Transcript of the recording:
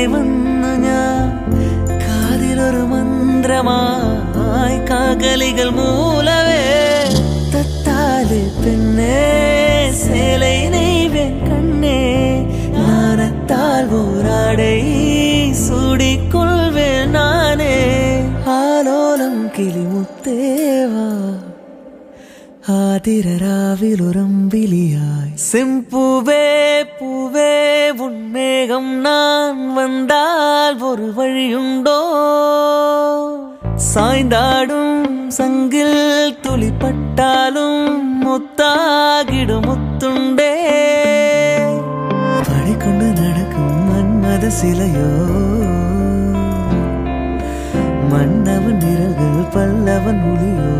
അരികെ വന്നു ഞാൻ കാതിലൊരു മന്ത്രമായി കാകലികൾ മൂലവേ തത്താല് പെണ്ണേ சேலை நெய்வேன் கண்ணே நாணத்தால் ஓராடை சூடிக்கொள்வேன் நானே ஆலோலம் கிளிமுத்தேவா ஆதிரராவிலுரம்பிலியாய் செம்பூவே பூவே உன்மேகம் நான் வந்தால் ஒரு வழியுண்டோ சாய்ந்தாடும் சங்கில் துளிப்பட்டாலும் முத்தாகிடும் முத்துண்டே படைக்கொண்டு நடக்கும் மன்மத சிலையோ மன்னவன் நிறங்கள் பல்லவன் ஒளியோ